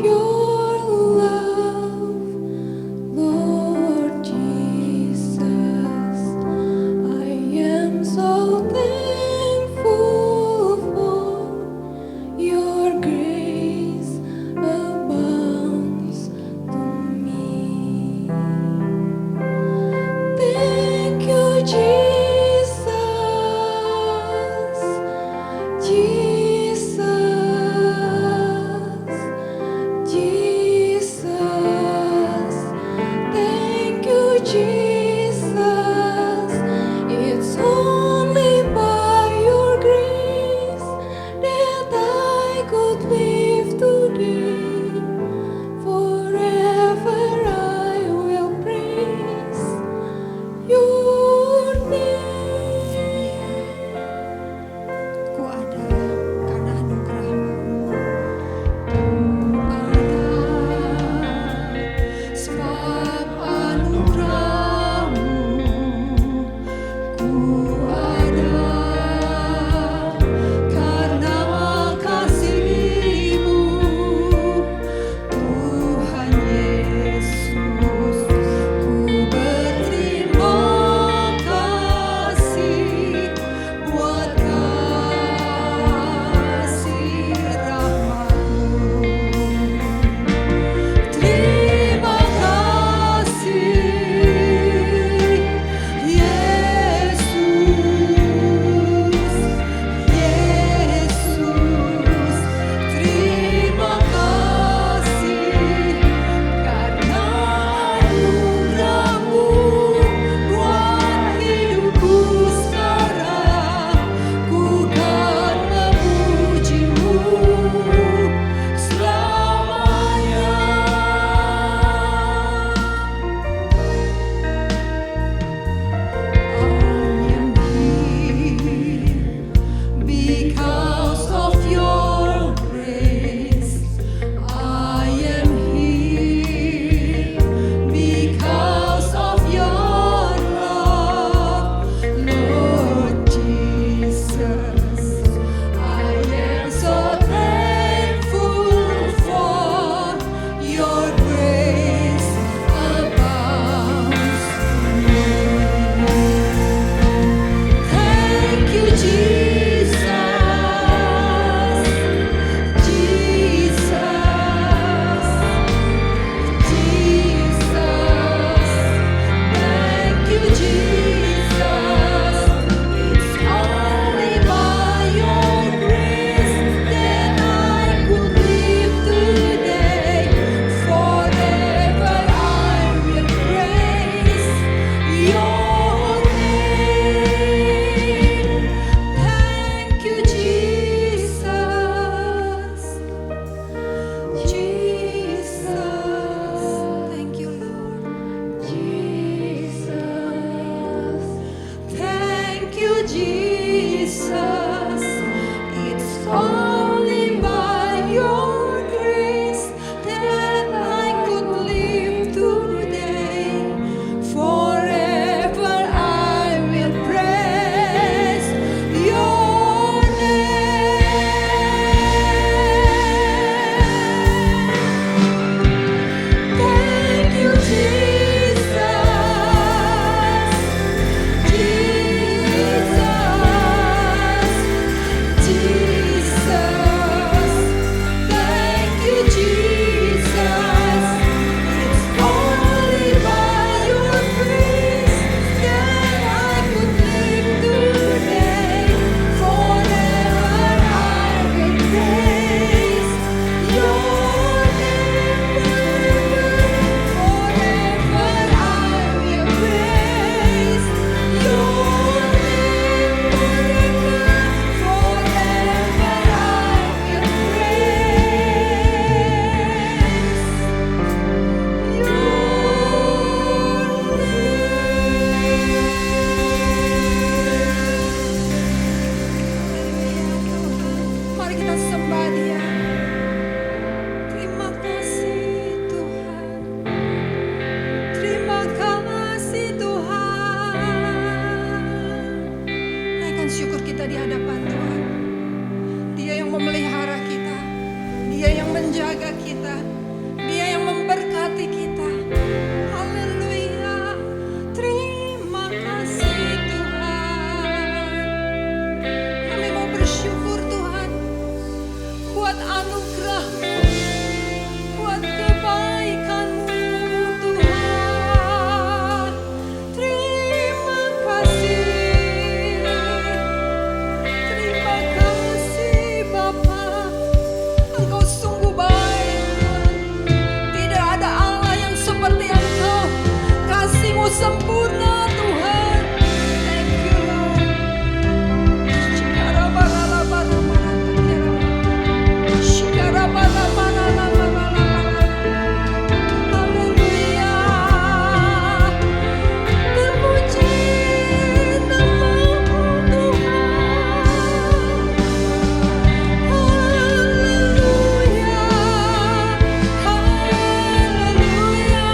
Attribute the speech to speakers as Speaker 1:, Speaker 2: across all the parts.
Speaker 1: your love, Lord Jesus. I am so thankful for your grace abounds to me. Thank you, Jesus, Jesus, Jesus. buat anugerah-Mu, buat kebaikan-Mu Tuhan. Terima kasih Bapa. Engkau sungguh baik Tuhan. Tidak ada Allah yang seperti Engkau. Kasih-Mu sempurna Tuhan. Thank you Lord. Haleluya. Terpuji nama-Mu Tuhan. Haleluya. Haleluya.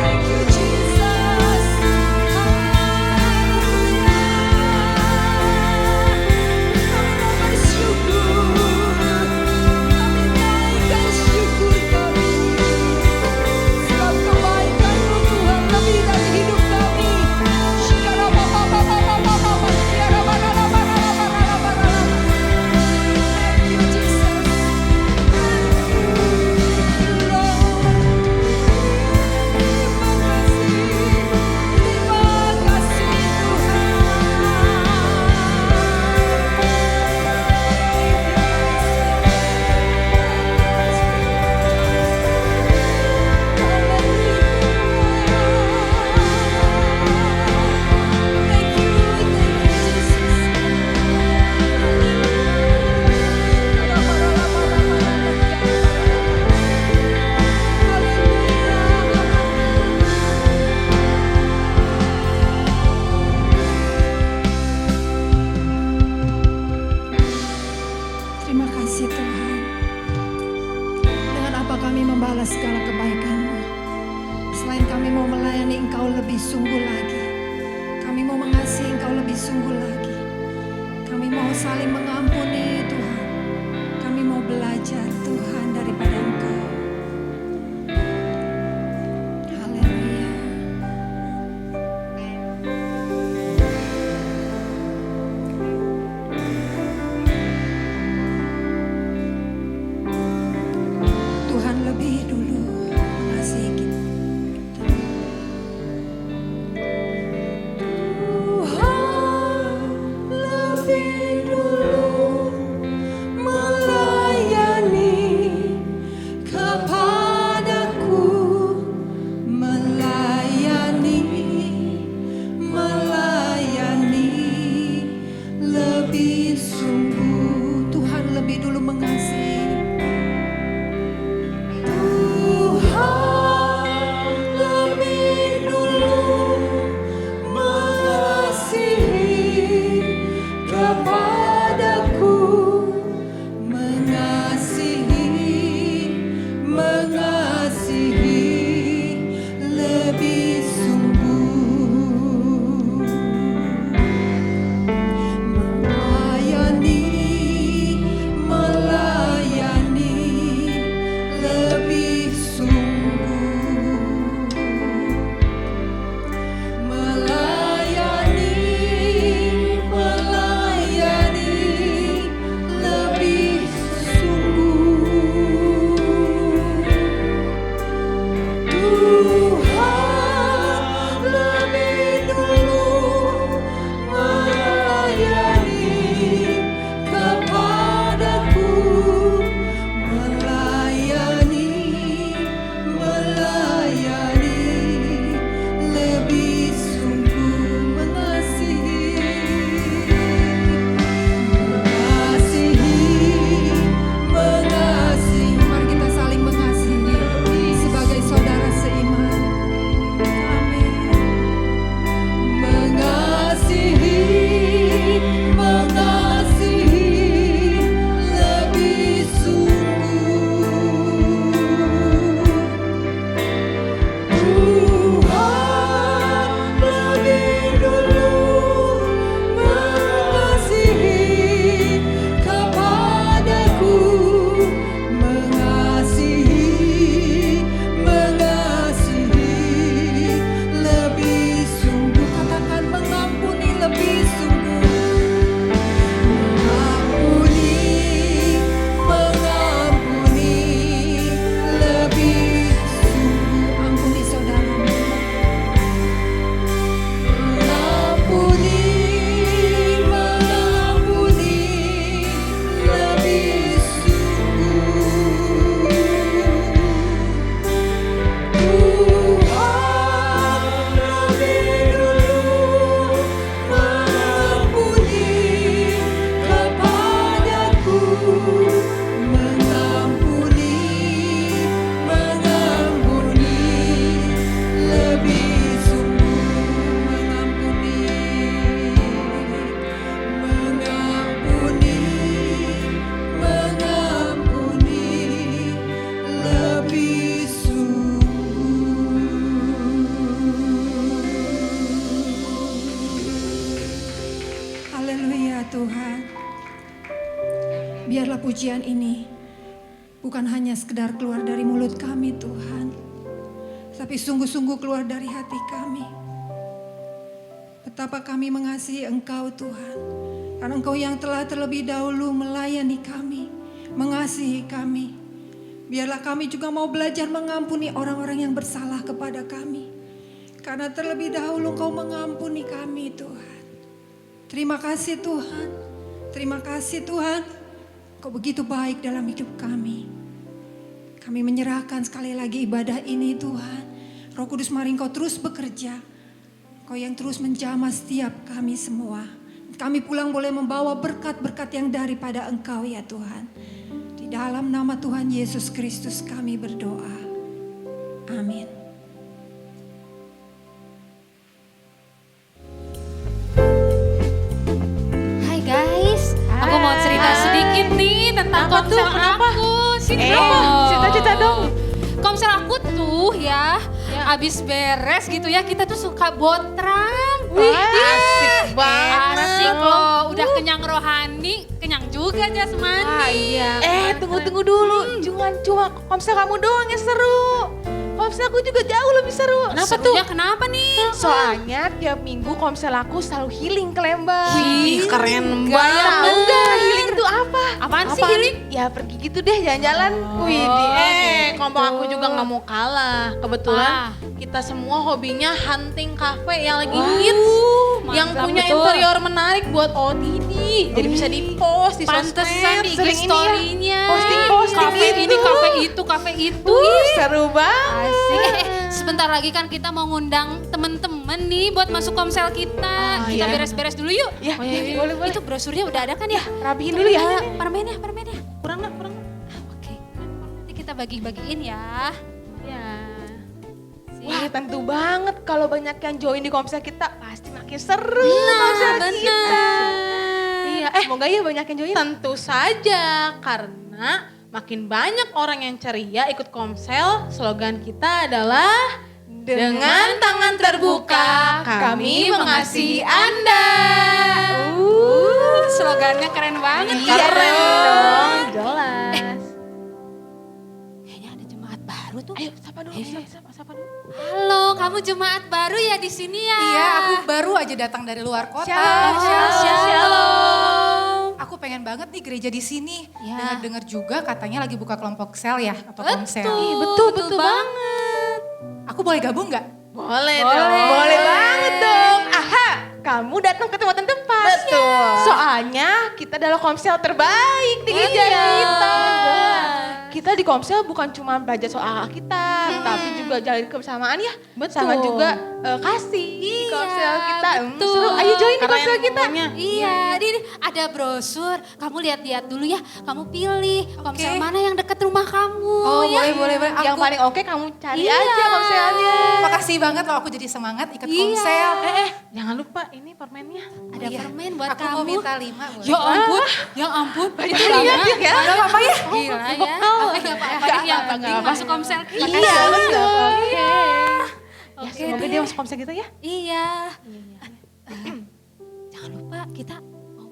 Speaker 1: Thank you Jesus. Kami mau bersyukur. Kami naikkan syukur kami. Sebab kebaikan-Mu Tuhan lebih dari hidup kami. Thank you Jesus. Terima kasih Tuhan. Dengan apa kami membalas segala kebaikan-Mu? Selain kami mau melayani Engkau lebih sungguh lagi, kami mau mengasihi Engkau lebih sungguh lagi, kami mau saling mengampuni Tuhan, kami mau belajar Tuhan daripada Engkau. Haleluya. Tuhan lebih dulu mengasihi kita. Tuhan lebih dulu melayani Biarlah pujian ini bukan hanya sekedar keluar dari mulut kami Tuhan, tapi sungguh-sungguh keluar dari hati kami. Betapa kami mengasihi Engkau Tuhan, karena Engkau yang telah terlebih dahulu melayani kami, mengasihi kami. Biarlah kami juga mau belajar mengampuni orang-orang yang bersalah kepada kami, karena terlebih dahulu Engkau mengampuni kami Tuhan. Terima kasih Tuhan, terima kasih Tuhan, Engkau begitu baik dalam hidup kami. Kami menyerahkan sekali lagi ibadah ini Tuhan. Roh Kudus mari Engkau terus bekerja. Engkau yang terus menjamah setiap kami semua. Kami pulang boleh membawa berkat-berkat yang daripada Engkau ya Tuhan. Di dalam nama Tuhan Yesus Kristus kami berdoa. Amin.
Speaker 2: Hai guys, aku mau cerita sedikit nih tentang komsel aku. Sini dong.
Speaker 3: Cerita dong.
Speaker 2: Komsel aku tuh ya, abis beres gitu ya, kita tuh suka botrang.
Speaker 3: Wih, asik banget.
Speaker 2: Asik loh, udah kenyang rohani, kenyang juga jasmani.
Speaker 3: Iya. Tunggu dulu. Jangan cuma komsel kamu doang yang seru. Komsel aku juga jauh lebih seru.
Speaker 2: Kenapa tuh? Kenapa nih?
Speaker 3: Soalnya tiap minggu komsel aku selalu healing ke Lembang.
Speaker 2: Wih, keren
Speaker 3: Tahu
Speaker 2: banget.
Speaker 3: nggak healing itu apa?
Speaker 2: Apaan sih healing?
Speaker 3: Ya pergi gitu deh jalan-jalan.
Speaker 4: Kelompok aku juga nggak mau kalah. Kebetulan
Speaker 2: Ah.
Speaker 4: kita semua hobinya hunting cafe yang lagi hits, yang
Speaker 2: mantap,
Speaker 4: punya
Speaker 2: betul.
Speaker 4: interior menarik buat OTD. Jadi bisa di-post di
Speaker 2: Pantesan
Speaker 4: sosmed.
Speaker 2: di IG
Speaker 3: sering ini ya,
Speaker 2: story-nya.
Speaker 3: posting-posting
Speaker 2: Kafe
Speaker 3: gitu.
Speaker 2: ini, kafe itu, kafe itu.
Speaker 3: Seru banget.
Speaker 2: Asik. Sebentar lagi kan kita mau ngundang temen-temen nih buat masuk komsel kita. Kita beres-beres dulu yuk.
Speaker 3: Ya, boleh.
Speaker 2: Itu brosurnya udah ada kan ya?
Speaker 3: Rapihin dulu ya.
Speaker 2: Permennya.
Speaker 4: Kurang nggak?
Speaker 2: Oke. Nanti kita bagi-bagiin ya.
Speaker 4: Ya.
Speaker 3: Wah tentu banget kalau banyak yang join di komsel kita pasti makin seru
Speaker 2: Nah,
Speaker 3: komsel
Speaker 2: bener.
Speaker 3: kita. Iya, semoga ya banyak yang join.
Speaker 4: Tentu saja karena makin banyak orang yang ceria ikut komsel. Slogan kita adalah dengan tangan terbuka kami mengasihi Anda.
Speaker 2: Slogannya keren banget.
Speaker 3: Iya dong, jelas.
Speaker 2: Kayaknya ada jemaat baru tuh.
Speaker 3: Ayo sapa dulu, sapa dulu.
Speaker 2: Halo, kamu jemaat baru ya di sini ya?
Speaker 5: Iya, aku baru aja datang dari luar kota.
Speaker 2: Shalom.
Speaker 5: Aku pengen banget nih gereja di sini.
Speaker 2: Ya.
Speaker 5: Dengar-dengar juga katanya lagi buka kelompok sel ya atau komsel.
Speaker 2: Betul banget.
Speaker 5: Aku boleh gabung nggak?
Speaker 4: Boleh.
Speaker 3: Boleh banget dong. Aha, kamu datang ke tempat yang tepat.
Speaker 4: Betul.
Speaker 3: Soalnya kita adalah komsel terbaik di gereja kita. Kita di komsel bukan cuma belajar soal kita, tapi juga jalin kebersamaan ya. Sama juga kasih di komsel kita.
Speaker 2: betul.
Speaker 3: Seru, ayo join di
Speaker 4: Keren
Speaker 3: komsel kita.
Speaker 4: pokoknya.
Speaker 2: Iya, ini ada brosur. Kamu lihat-lihat dulu ya. Kamu pilih komsel mana yang dekat rumah kamu.
Speaker 5: Oh,
Speaker 2: ya.
Speaker 5: boleh.
Speaker 3: Yang paling oke kamu cari aja komselnya.
Speaker 5: Makasih banget loh aku jadi semangat ikut
Speaker 2: Iya.
Speaker 5: komsel.
Speaker 4: Jangan lupa ini permennya.
Speaker 2: Ada permen buat
Speaker 5: Aku
Speaker 2: kamu.
Speaker 5: mau minta 5 boleh?
Speaker 2: Ya ampun.
Speaker 3: Itu lihat ya.
Speaker 5: Gak apa-apa ya?
Speaker 2: Gila ya. Gak apa-apa deh, yang penting masuk komsel kita.
Speaker 3: Iya, betul.
Speaker 2: Oke.
Speaker 3: Ya, semoga dia masuk komsel kita ya.
Speaker 2: Iya. Jangan lupa kita mau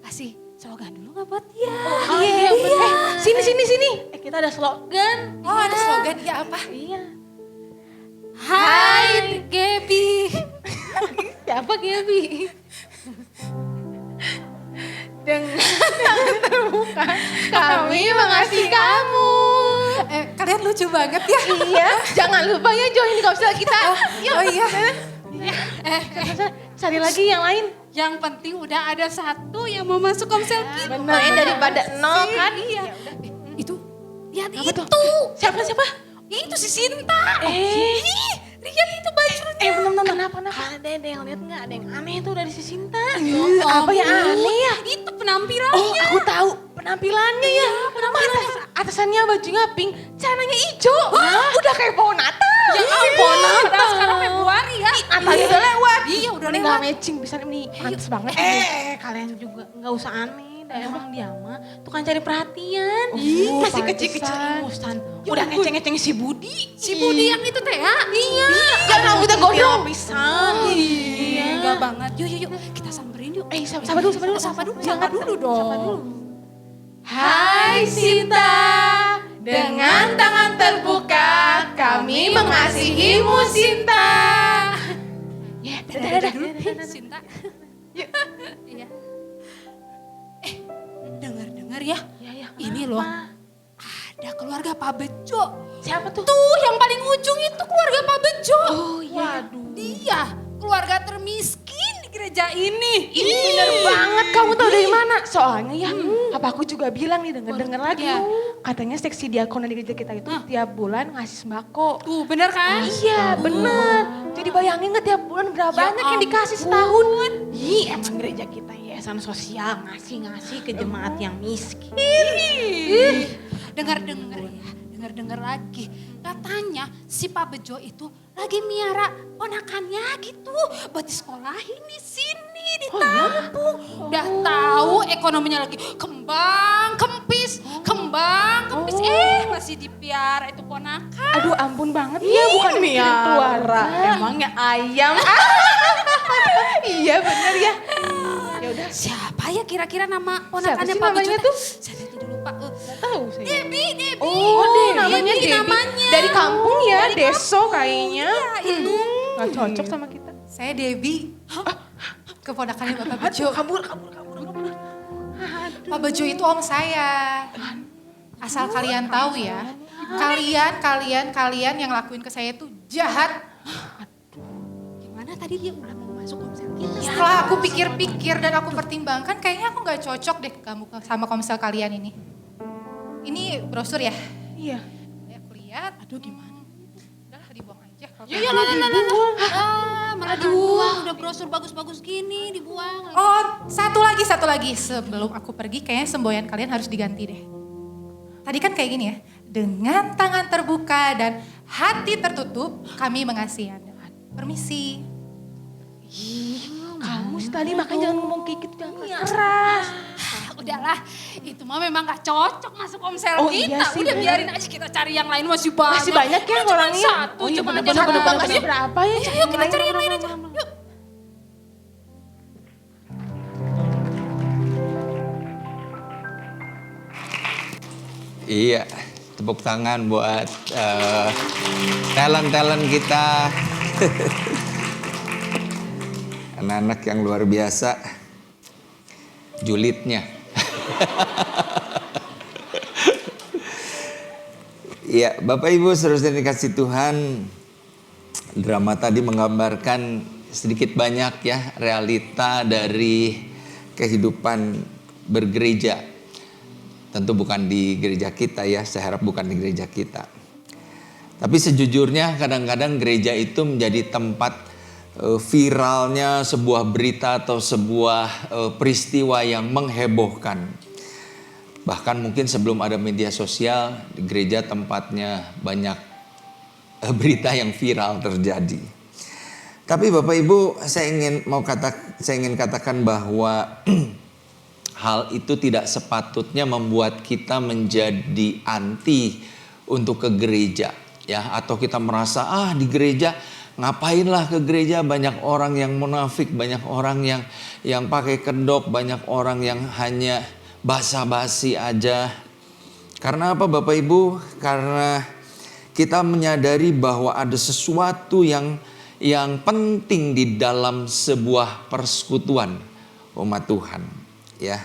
Speaker 2: kasih slogan dulu nggak buat dia?
Speaker 3: Iya, bener. Sini.
Speaker 4: Kita ada slogan.
Speaker 5: Oh ada slogan, ya apa?
Speaker 4: Iya.
Speaker 2: Hai Gaby.
Speaker 4: Siapa Gaby?
Speaker 3: Dengan terbuka kami mengasihi kamu.
Speaker 5: Kalian lucu banget ya.
Speaker 3: Iya, jangan lupa ya join di komsel kita.
Speaker 5: Oh iya.
Speaker 3: Cari lagi yang lain.
Speaker 2: Yang penting udah ada satu yang mau masuk komsel kita.
Speaker 3: Bener, daripada nol kan.
Speaker 2: Iya. Itu, lihat
Speaker 3: Apa
Speaker 2: itu.
Speaker 3: tuh? Siapa?
Speaker 2: Itu si Sinta. Ih, lihat itu bajunya.
Speaker 3: Bener, kenapa?
Speaker 4: Ada yang lihat nggak? Ada yang aneh tuh dari si Sinta.
Speaker 3: Apa yang aneh ya?
Speaker 2: Itu penampilannya.
Speaker 3: Oh, aku tahu penampilannya ya. Atasannya bajunya pink, celananya hijau. Udah kayak pohon Natal.
Speaker 2: Ya ampun, padahal sekarang Februari ya.
Speaker 3: Natalnya udah lewat.
Speaker 2: Iya, udah
Speaker 3: Nggak
Speaker 2: lewat.
Speaker 3: matching bisa nih. Pantes banget.
Speaker 4: Kalian juga nggak usah aneh. Emang dia mah tukang cari perhatian.
Speaker 3: Masih kecil-kecil
Speaker 4: Ingusan. Udah ngeceng-ngeceng si Budi.
Speaker 2: Si Budi yang itu teh ya? Iya.
Speaker 3: Yang rambutnya gondrong.
Speaker 4: Pisan.
Speaker 2: Iya, enggak banget. Yuk, kita samperin yuk.
Speaker 3: Sabar dulu.
Speaker 2: Sapa dulu
Speaker 3: Jangan
Speaker 2: dong.
Speaker 4: Hai Sinta, dengan tangan terbuka kami mengasihimu Sinta. Ya, dadah.
Speaker 2: Sinta. Iya. Dengar ya.
Speaker 4: Ya,
Speaker 2: Ini loh. Ada keluarga Pak Bejo.
Speaker 4: Siapa tuh?
Speaker 2: Tuh yang paling ujung itu keluarga Pak Bejo.
Speaker 4: Oh iya.
Speaker 2: Waduh. Dia keluarga termiskin di gereja ini.
Speaker 3: Ih, bener banget, kamu tahu dari mana? Soalnya ya, apa aku juga bilang nih, denger lagi. Katanya seksi diakonan di gereja kita itu tiap bulan ngasih sembako.
Speaker 2: Tuh bener kan?
Speaker 3: Iya, bener. Jadi bayangin nggak tiap bulan berapa banyak yang dikasih setahun?
Speaker 4: Ih, emang gereja kita yayasan sosial ngasih ke jemaat yang miskin.
Speaker 2: Dengar lagi. Katanya si Pak Bejo itu lagi miara ponakannya gitu. Buat disekolahin di sini, di Tampung. Udah tahu ekonominya lagi kembang kempis. Masih dipiara itu ponakan.
Speaker 3: Aduh ampun banget ya, bukan mikirin keluarga.
Speaker 4: Emangnya ayam.
Speaker 3: Iya bener ya. Ya udah.
Speaker 2: Siapa ya kira-kira nama
Speaker 3: Siapa
Speaker 2: ponakannya
Speaker 3: sih
Speaker 2: Pak Bejo?
Speaker 3: namanya tuh?
Speaker 2: Saya dulu Pak.
Speaker 3: Tahu saya.
Speaker 2: Debbie.
Speaker 3: Oh, namanya
Speaker 2: Debbie
Speaker 3: Debbie.
Speaker 2: namanya.
Speaker 3: Dari kampung ya, Deso kayaknya.
Speaker 2: Iya, itu.
Speaker 3: Gak cocok sama kita.
Speaker 5: Saya Debbie. Keponakannya Bapak Bejo.
Speaker 3: Kabur.
Speaker 5: Pak Bejo itu om saya. Asal kalian tahu ya. Kalian yang lakuin ke saya itu jahat.
Speaker 2: Gimana tadi dia udah mau masuk komsel kita?
Speaker 5: Setelah aku pikir-pikir dan aku pertimbangkan, kayaknya aku gak cocok deh kamu sama komsel kalian ini. Ini brosur ya?
Speaker 3: Iya.
Speaker 5: Ya aku lihat. Aduh gimana? Udahlah dibuang aja.
Speaker 2: Ya malah dibuang. Udah brosur bagus-bagus gini dibuang.
Speaker 5: Oh, satu lagi. Sebelum aku pergi, kayaknya semboyan kalian harus diganti deh. Tadi kan kayak gini ya. Dengan tangan terbuka dan hati tertutup, kami mengasihi Anda. Permisi.
Speaker 3: Kamu sih tadi makanya jangan ngomong kayak gitu, jangan keras.
Speaker 2: Udahlah, itu mah memang gak cocok masuk komsel
Speaker 3: Oh,
Speaker 2: kita.
Speaker 3: iya sih,
Speaker 2: Udah
Speaker 3: bener.
Speaker 2: biarin aja kita cari yang lain masih banyak.
Speaker 3: Masih banyak ya
Speaker 2: Ini cuma
Speaker 3: orangnya.
Speaker 2: satu,
Speaker 3: Oh iya
Speaker 2: cuma
Speaker 3: bener-bener
Speaker 2: aja satu.
Speaker 3: banget. Berapa ya?
Speaker 2: Yuk kita cari yang lain aja. Yuk.
Speaker 6: Iya, tepuk tangan buat talent-talent kita. Anak-anak yang luar biasa, julidnya. Iya, Bapak Ibu saudara yang dikasih Tuhan, drama tadi menggambarkan sedikit banyak ya realita dari kehidupan bergereja. Tentu bukan di gereja kita ya, saya harap bukan di gereja kita. Tapi sejujurnya kadang-kadang gereja itu menjadi tempat viralnya sebuah berita atau sebuah peristiwa yang menghebohkan. Bahkan mungkin sebelum ada media sosial, di gereja tempatnya banyak berita yang viral terjadi. Tapi Bapak Ibu, saya ingin katakan bahwa hal itu tidak sepatutnya membuat kita menjadi anti untuk ke gereja, ya, atau kita merasa di gereja ngapainlah ke gereja, banyak orang yang munafik, banyak orang yang pakai kedok, banyak orang yang hanya basa-basi aja. Karena apa Bapak Ibu? Karena kita menyadari bahwa ada sesuatu yang penting di dalam sebuah persekutuan umat Tuhan, ya.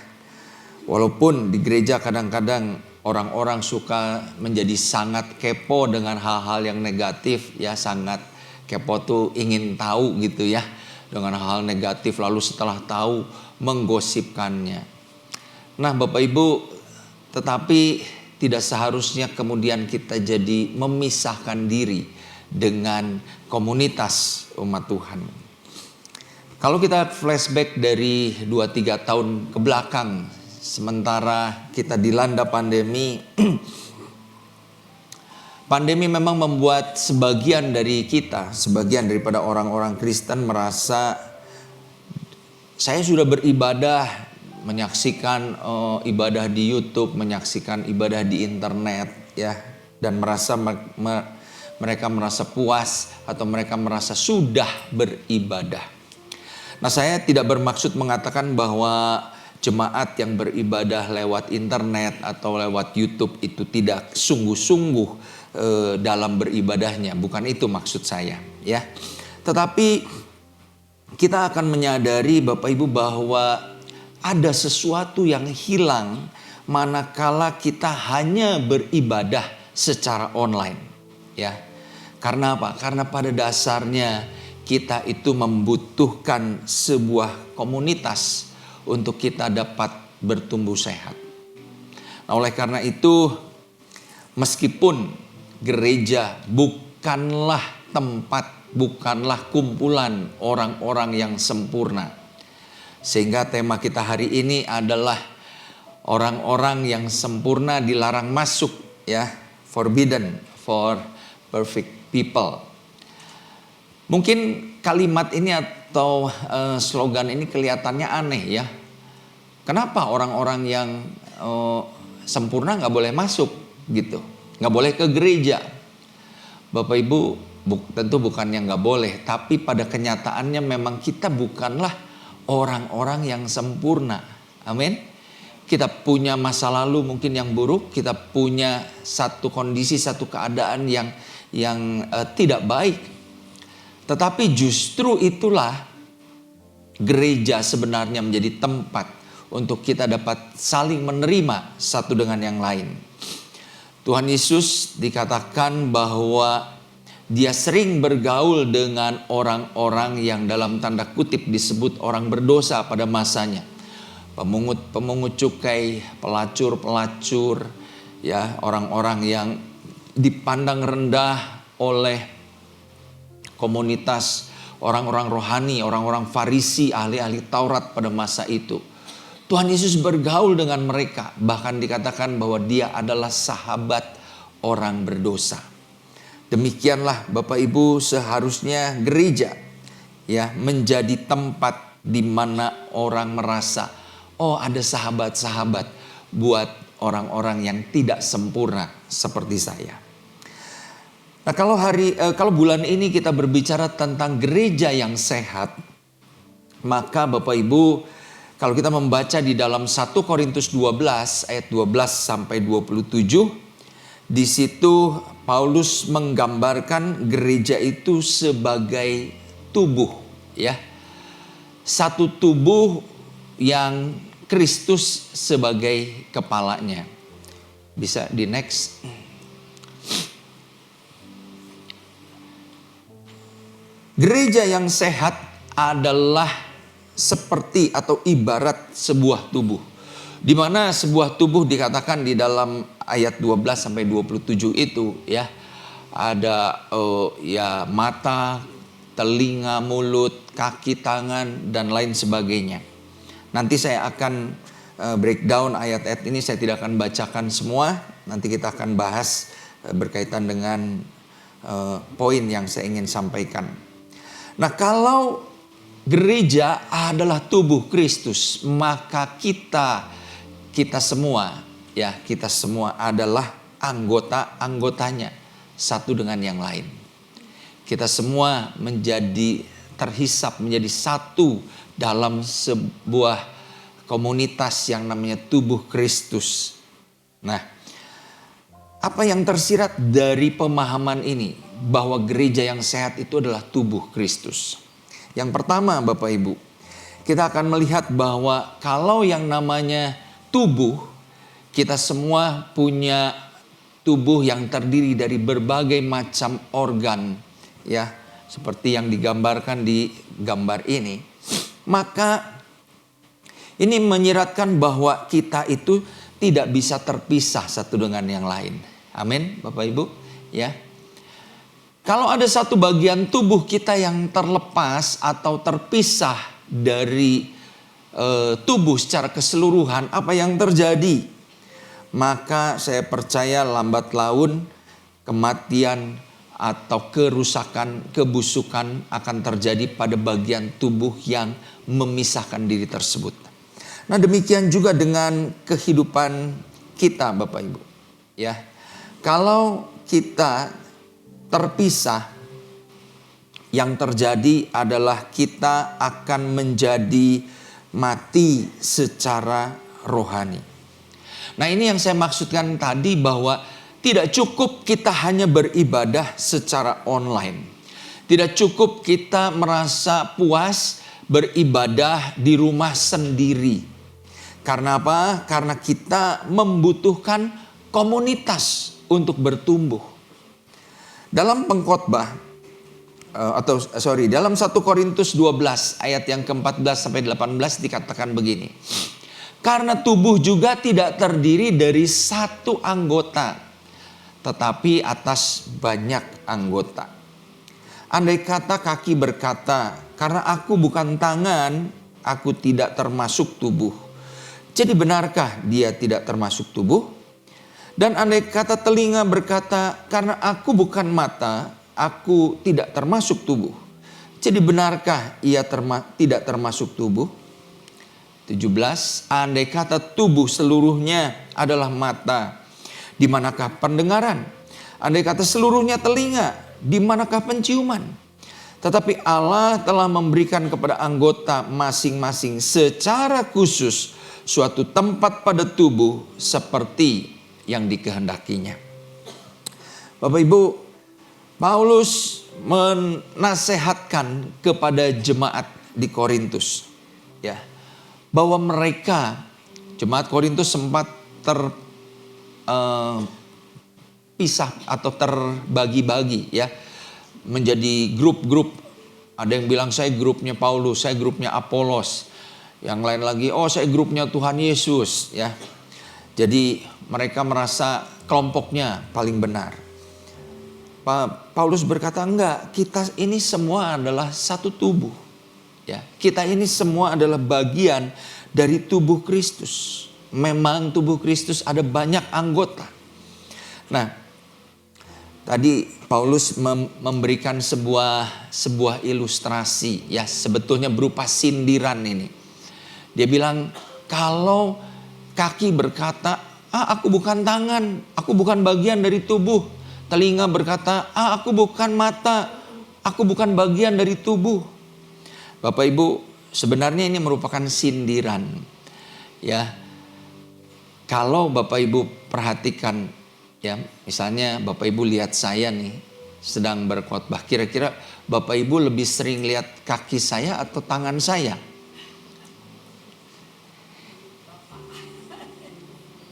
Speaker 6: Walaupun di gereja kadang-kadang orang-orang suka menjadi sangat kepo dengan hal-hal yang negatif, ya, sangat kepo tuh ingin tahu gitu ya dengan hal negatif, lalu setelah tahu menggosipkannya. Nah Bapak Ibu, tetapi tidak seharusnya kemudian kita jadi memisahkan diri dengan komunitas umat Tuhan. Kalau kita flashback dari 2-3 tahun ke belakang, sementara kita dilanda pandemi, pandemi memang membuat sebagian dari kita, sebagian daripada orang-orang Kristen merasa saya sudah beribadah, menyaksikan ibadah di YouTube, menyaksikan ibadah di internet, ya, dan mereka merasa puas atau mereka merasa sudah beribadah. Nah, saya tidak bermaksud mengatakan bahwa jemaat yang beribadah lewat internet atau lewat YouTube itu tidak sungguh-sungguh dalam beribadahnya. Bukan itu maksud saya, ya. Tetapi kita akan menyadari Bapak Ibu bahwa ada sesuatu yang hilang manakala kita hanya beribadah secara online, ya. Karena apa? Karena pada dasarnya kita itu membutuhkan sebuah komunitas untuk kita dapat bertumbuh sehat. Nah, oleh karena itu, meskipun gereja bukanlah tempat, bukanlah kumpulan orang-orang yang sempurna, sehingga tema kita hari ini adalah orang-orang yang sempurna dilarang masuk, ya, forbidden for perfect people. Mungkin kalimat ini atau slogan ini kelihatannya aneh, ya. Kenapa orang-orang yang sempurna nggak boleh masuk gitu, nggak boleh ke gereja? Bapak Ibu, tentu bukannya nggak boleh, tapi pada kenyataannya memang kita bukanlah orang-orang yang sempurna. Amin. Kita punya masa lalu mungkin yang buruk, kita punya satu kondisi, satu keadaan yang tidak baik. Tetapi justru itulah gereja sebenarnya menjadi tempat untuk kita dapat saling menerima satu dengan yang lain. Tuhan Yesus dikatakan bahwa dia sering bergaul dengan orang-orang yang dalam tanda kutip disebut orang berdosa pada masanya. Pemungut cukai, pelacur, ya, orang-orang yang dipandang rendah oleh komunitas orang-orang rohani, orang-orang Farisi, ahli-ahli Taurat pada masa itu. Tuhan Yesus bergaul dengan mereka, bahkan dikatakan bahwa dia adalah sahabat orang berdosa. Demikianlah Bapak Ibu seharusnya gereja, ya, menjadi tempat di mana orang merasa, oh, ada sahabat-sahabat buat orang-orang yang tidak sempurna seperti saya. Nah, kalau bulan ini kita berbicara tentang gereja yang sehat, maka Bapak Ibu, kalau kita membaca di dalam 1 Korintus 12 ayat 12 sampai 27, di situ Paulus menggambarkan gereja itu sebagai tubuh, ya. Satu tubuh yang Kristus sebagai kepalanya. Bisa di next. Gereja yang sehat adalah seperti atau ibarat sebuah tubuh. Di mana sebuah tubuh dikatakan di dalam ayat 12 sampai 27 itu, ya. Ada ya, mata, telinga, mulut, kaki, tangan, dan lain sebagainya. Nanti saya akan breakdown ayat-ayat ini, saya tidak akan bacakan semua. Nanti kita akan bahas berkaitan dengan poin yang saya ingin sampaikan. Nah, kalau gereja adalah tubuh Kristus, maka kita semua, ya, kita semua adalah anggotanya satu dengan yang lain. Kita semua menjadi terhisap, menjadi satu dalam sebuah komunitas yang namanya tubuh Kristus. Nah, apa yang tersirat dari pemahaman ini bahwa gereja yang sehat itu adalah tubuh Kristus? Yang pertama, Bapak Ibu, kita akan melihat bahwa kalau yang namanya tubuh, kita semua punya tubuh yang terdiri dari berbagai macam organ, ya, seperti yang digambarkan di gambar ini. Maka ini menyiratkan bahwa kita itu tidak bisa terpisah satu dengan yang lain. Amin, Bapak Ibu, ya. Kalau ada satu bagian tubuh kita yang terlepas atau terpisah dari tubuh secara keseluruhan, apa yang terjadi? Maka saya percaya lambat laun kematian atau kerusakan, kebusukan akan terjadi pada bagian tubuh yang memisahkan diri tersebut. Nah, demikian juga dengan kehidupan kita, Bapak Ibu, ya. Kalau kita terpisah, yang terjadi adalah kita akan menjadi mati secara rohani. Nah, ini yang saya maksudkan tadi, bahwa tidak cukup kita hanya beribadah secara online. Tidak cukup kita merasa puas beribadah di rumah sendiri. Karena apa? Karena kita membutuhkan komunitas untuk bertumbuh. Dalam pengkhotbah dalam 1 Korintus 12 ayat yang ke-14 sampai 18 dikatakan begini. Karena tubuh juga tidak terdiri dari satu anggota, tetapi atas banyak anggota. Andai kata kaki berkata, karena aku bukan tangan, aku tidak termasuk tubuh. Jadi benarkah dia tidak termasuk tubuh? Dan andai kata telinga berkata, karena aku bukan mata, aku tidak termasuk tubuh. Jadi benarkah ia tidak termasuk tubuh? 17. Andai kata tubuh seluruhnya adalah mata, di manakah pendengaran? Andai kata seluruhnya telinga, di manakah penciuman? Tetapi Allah telah memberikan kepada anggota masing-masing secara khusus suatu tempat pada tubuh seperti yang dikehendakinya. Bapak Ibu, Paulus menasehatkan kepada jemaat di Korintus, ya, bahwa mereka, jemaat Korintus sempat terpisah atau terbagi-bagi, ya, menjadi grup-grup. Ada yang bilang saya grupnya Paulus, saya grupnya Apolos, yang lain lagi, oh saya grupnya Tuhan Yesus, ya. Jadi mereka merasa kelompoknya paling benar. Paulus berkata, enggak, kita ini semua adalah satu tubuh. Ya, kita ini semua adalah bagian dari tubuh Kristus. Memang tubuh Kristus ada banyak anggota. Nah, tadi Paulus memberikan sebuah ilustrasi, ya, sebetulnya berupa sindiran ini. Dia bilang, kalau kaki berkata, aku bukan tangan, aku bukan bagian dari tubuh. Telinga berkata, aku bukan mata, aku bukan bagian dari tubuh. Bapak Ibu, sebenarnya ini merupakan sindiran. Ya, kalau Bapak Ibu perhatikan, ya, misalnya Bapak Ibu lihat saya nih sedang berkhotbah, kira-kira Bapak Ibu lebih sering lihat kaki saya atau tangan saya?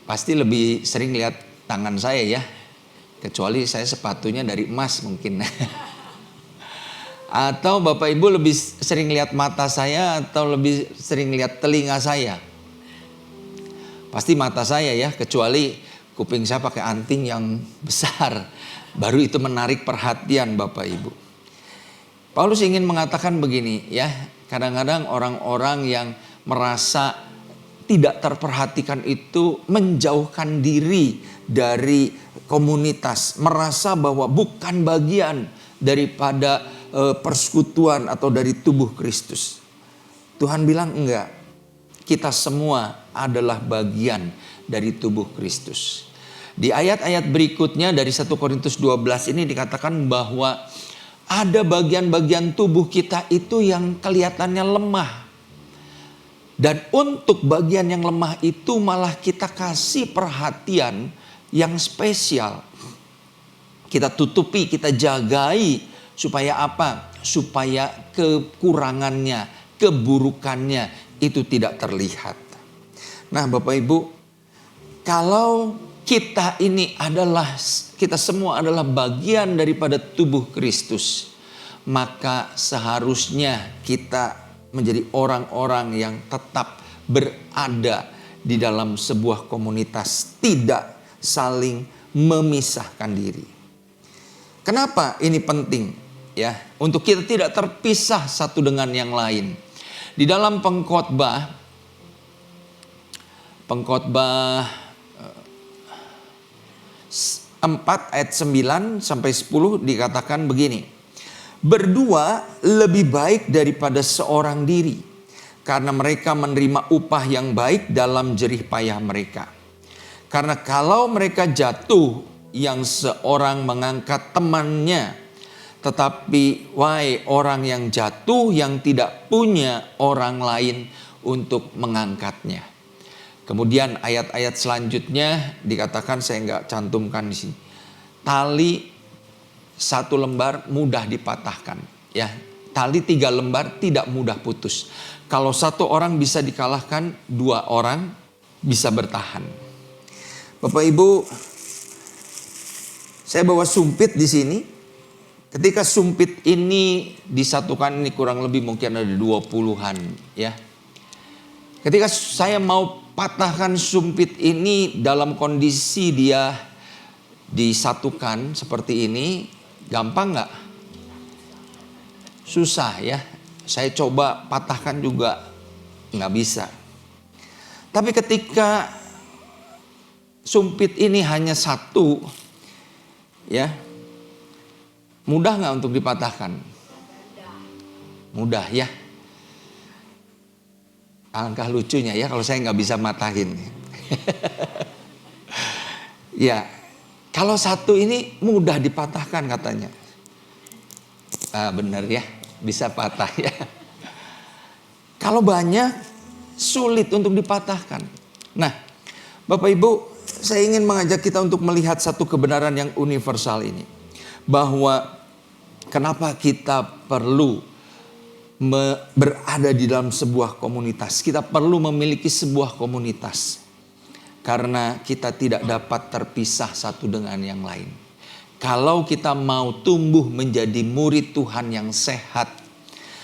Speaker 6: Pasti lebih sering lihat tangan saya, ya. Kecuali saya sepatunya dari emas mungkin. Atau Bapak Ibu lebih sering lihat mata saya atau lebih sering lihat telinga saya? Pasti mata saya, ya, kecuali kuping saya pakai anting yang besar. Baru itu menarik perhatian Bapak Ibu. Paulus ingin mengatakan begini, ya. Kadang-kadang orang-orang yang merasa tidak terperhatikan itu menjauhkan diri dari komunitas, merasa bahwa bukan bagian daripada persekutuan atau dari tubuh Kristus. Tuhan bilang enggak, kita semua adalah bagian dari tubuh Kristus. Di ayat-ayat berikutnya dari 1 Korintus 12 ini dikatakan bahwa ada bagian-bagian tubuh kita itu yang kelihatannya lemah. Dan untuk bagian yang lemah itu malah kita kasih perhatian yang spesial. Kita tutupi, kita jagai. Supaya apa? Supaya kekurangannya, keburukannya itu tidak terlihat. Nah Bapak Ibu, kalau kita semua adalah bagian daripada tubuh Kristus, maka seharusnya kita menjadi orang-orang yang tetap berada di dalam sebuah komunitas, tidak saling memisahkan diri. Kenapa ini penting? Ya, untuk kita tidak terpisah satu dengan yang lain. Di dalam pengkhotbah 4 ayat 9 sampai 10 dikatakan begini. Berdua lebih baik daripada seorang diri, karena mereka menerima upah yang baik dalam jerih payah mereka. Karena kalau mereka jatuh, yang seorang mengangkat temannya. Tetapi wahai orang yang jatuh, yang tidak punya orang lain untuk mengangkatnya. Kemudian ayat-ayat selanjutnya dikatakan, saya nggak cantumkan di sini. Tali 1 lembar mudah dipatahkan, ya. Tali 3 lembar tidak mudah putus. Kalau 1 orang bisa dikalahkan, 2 orang bisa bertahan. Bapak Ibu, saya bawa sumpit di sini. Ketika sumpit ini disatukan, ini kurang lebih mungkin ada 20-an, ya. Ketika saya mau patahkan sumpit ini dalam kondisi dia disatukan seperti ini, gampang nggak? Susah ya. Saya coba patahkan juga nggak bisa. Tapi ketika sumpit ini hanya 1, ya, mudah nggak untuk dipatahkan? Mudah ya. Alangkah lucunya ya kalau saya nggak bisa matahin. Ya, kalau 1 ini mudah dipatahkan katanya. Benar ya, bisa patah ya. Kalau banyak, sulit untuk dipatahkan. Nah, Bapak Ibu, saya ingin mengajak kita untuk melihat satu kebenaran yang universal ini. Bahwa kenapa kita perlu berada di dalam sebuah komunitas. Kita perlu memiliki sebuah komunitas. Karena kita tidak dapat terpisah satu dengan yang lain. Kalau kita mau tumbuh menjadi murid Tuhan yang sehat,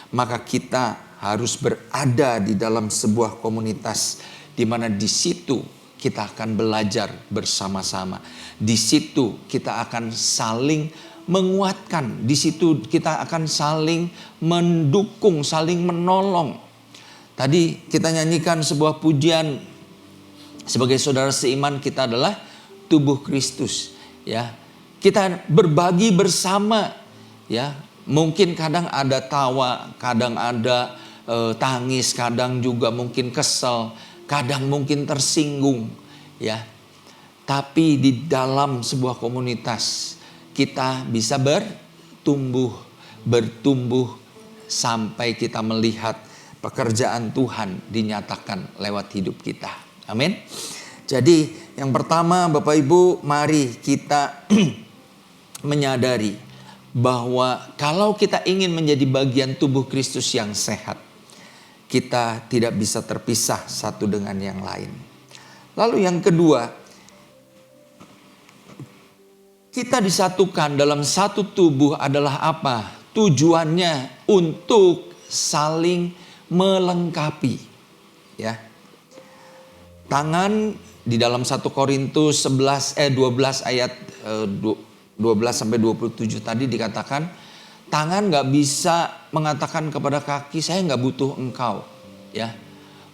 Speaker 6: maka kita harus berada di dalam sebuah komunitas, di mana di situ kita akan belajar bersama-sama. Di situ kita akan saling menguatkan. Di situ kita akan saling mendukung, saling menolong. Tadi kita nyanyikan sebuah pujian, sebagai saudara seiman kita adalah tubuh Kristus, ya. Kita berbagi bersama, ya. Mungkin kadang ada tawa, kadang ada tangis, kadang juga mungkin kesel, kadang mungkin tersinggung, ya. Tapi di dalam sebuah komunitas kita bisa bertumbuh sampai kita melihat pekerjaan Tuhan dinyatakan lewat hidup kita. Amin. Jadi yang pertama Bapak Ibu, mari kita menyadari bahwa kalau kita ingin menjadi bagian tubuh Kristus yang sehat, kita tidak bisa terpisah satu dengan yang lain. Lalu yang kedua, kita disatukan dalam satu tubuh adalah apa? Tujuannya untuk saling melengkapi, ya. Tangan di dalam 1 Korintus 12 ayat 12 sampai 27 tadi dikatakan, tangan nggak bisa mengatakan kepada kaki, saya nggak butuh engkau, ya.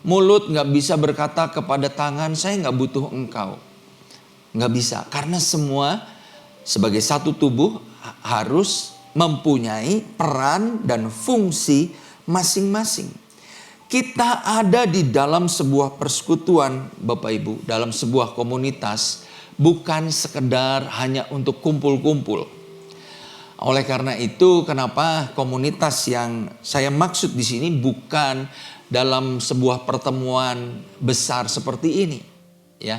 Speaker 6: Mulut nggak bisa berkata kepada tangan, saya nggak butuh engkau. Nggak bisa, karena semua sebagai satu tubuh harus mempunyai peran dan fungsi masing-masing. Kita ada di dalam sebuah persekutuan, Bapak Ibu, dalam sebuah komunitas, bukan sekedar hanya untuk kumpul-kumpul. Oleh karena itu, kenapa komunitas yang saya maksud di sini bukan dalam sebuah pertemuan besar seperti ini, ya.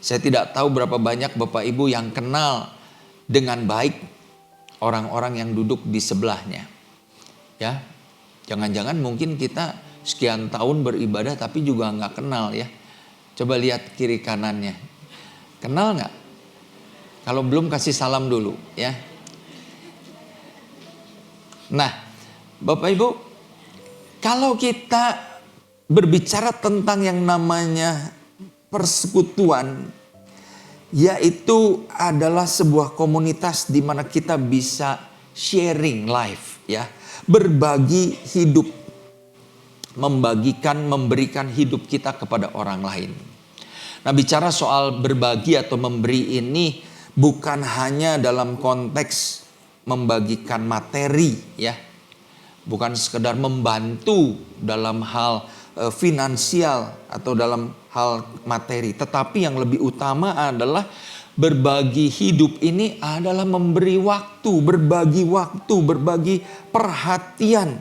Speaker 6: Saya tidak tahu berapa banyak Bapak Ibu yang kenal dengan baik orang-orang yang duduk di sebelahnya, ya. Jangan-jangan mungkin kita sekian tahun beribadah tapi juga nggak kenal, ya. Coba lihat kiri kanannya, kenal nggak? Kalau belum kasih salam dulu, ya. Nah, Bapak Ibu, kalau kita berbicara tentang yang namanya persekutuan, yaitu adalah sebuah komunitas di mana kita bisa sharing life, ya, berbagi hidup, memberikan hidup kita kepada orang lain. Nah, bicara soal berbagi atau memberi ini bukan hanya dalam konteks membagikan materi, ya, bukan sekedar membantu dalam hal finansial atau dalam hal materi, tetapi yang lebih utama adalah berbagi hidup ini adalah memberi waktu, berbagi perhatian.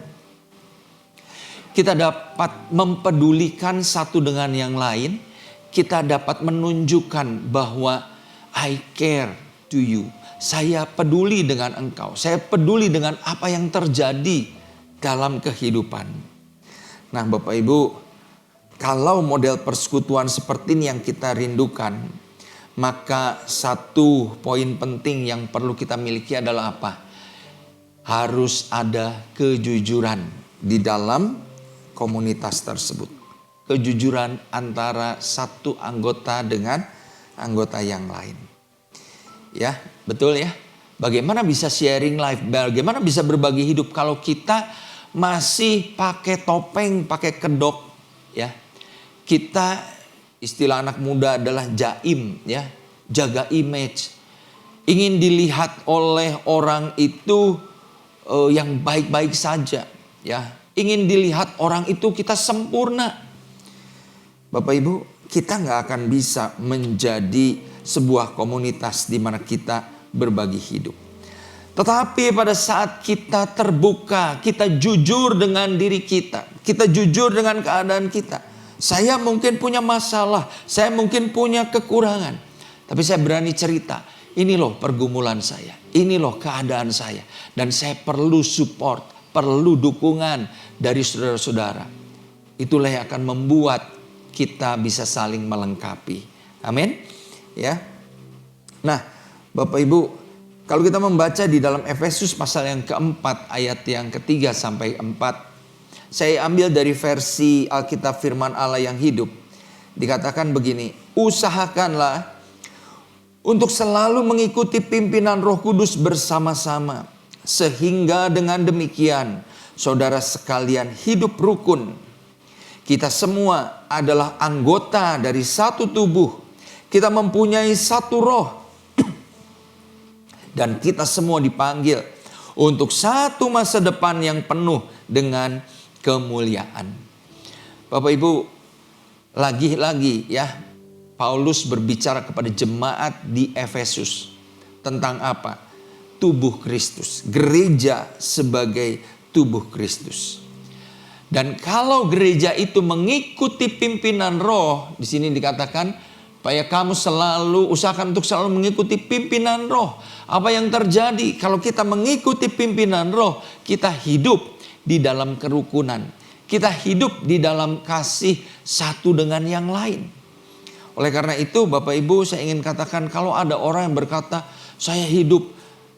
Speaker 6: kita dapat mempedulikan satu dengan yang lain, kita dapat menunjukkan bahwa I care to you. Saya peduli dengan engkau. Saya peduli dengan apa yang terjadi dalam kehidupan. Nah, Bapak Ibu, kalau model persekutuan seperti ini yang kita rindukan, maka satu poin penting yang perlu kita miliki adalah apa? Harus ada kejujuran di dalam komunitas tersebut. Kejujuran antara satu anggota dengan anggota yang lain. Ya, betul ya. Bagaimana bisa sharing life, bagaimana bisa berbagi hidup kalau kita masih pakai topeng, pakai kedok, ya. Kita, istilah anak muda adalah jaim, ya, jaga image. Ingin dilihat oleh orang itu yang baik-baik saja, ya. Ingin dilihat orang itu kita sempurna. Bapak Ibu, kita nggak akan bisa menjadi sebuah komunitas di mana kita berbagi hidup. Tetapi pada saat kita terbuka, kita jujur dengan diri kita jujur dengan keadaan kita. Saya mungkin punya masalah, saya mungkin punya kekurangan. Tapi saya berani cerita, ini loh pergumulan saya, ini loh keadaan saya. Dan saya perlu support, perlu dukungan dari saudara-saudara. Itulah yang akan membuat kita bisa saling melengkapi. Amin. Ya. Nah, Bapak Ibu, kalau kita membaca di dalam Efesus pasal yang keempat ayat yang ketiga sampai 4, saya ambil dari versi Alkitab Firman Allah yang hidup. Dikatakan begini, usahakanlah untuk selalu mengikuti pimpinan Roh Kudus bersama-sama, sehingga dengan demikian saudara sekalian hidup rukun. Kita semua adalah anggota dari satu tubuh. Kita mempunyai satu roh. Dan kita semua dipanggil untuk satu masa depan yang penuh dengan kemuliaan. Bapak Ibu, lagi-lagi ya, Paulus berbicara kepada jemaat di Efesus tentang apa? Tubuh Kristus, gereja sebagai tubuh Kristus. Dan kalau gereja itu mengikuti pimpinan roh, di sini dikatakan supaya kamu selalu usahakan untuk selalu mengikuti pimpinan roh. Apa yang terjadi kalau kita mengikuti pimpinan roh? Kita hidup di dalam kerukunan. Kita hidup di dalam kasih satu dengan yang lain. Oleh karena itu Bapak Ibu, saya ingin katakan, kalau ada orang yang berkata saya hidup